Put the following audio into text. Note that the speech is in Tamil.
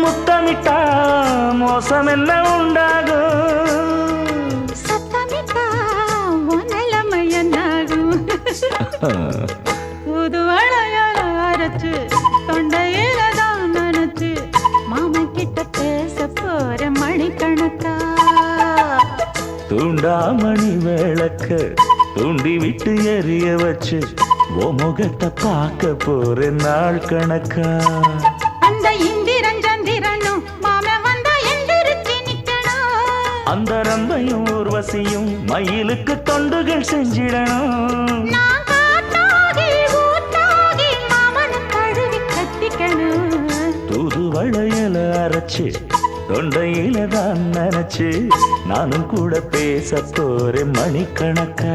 முத்தமிட்டா மோசம் என்ன உண்டாகும்? சத்தமிட்டா நிலைமை என்னாகும்? புது வளையல அரைச்சு தொண்டையில தான் நினைச்சு மாமன் கிட்ட பேச போற மணிக்கணக்கா. தூண்டாமணி விளக்க தூண்டி விட்டு எரிய வச்சு ஓ முகத்தை பார்க்க போற நாள் கணக்கா. அந்த இந்திரன் சந்திரனும் மாமன் வந்தா எந்திரிச்சு நிக்கணும். அந்த ரம்பையும் ஊர்வசியும் மயிலுக்கு தொண்டுகள் செஞ்சிடணும். நான் காட்டாகி ஊட்டாகி மாமனை தழுவி கட்டிக்கணும். தூது வளையல அரைச்சு தொண்டையில தான் நினைச்சு நானும் கூட பேச போறேன் மணிக்கணக்கா.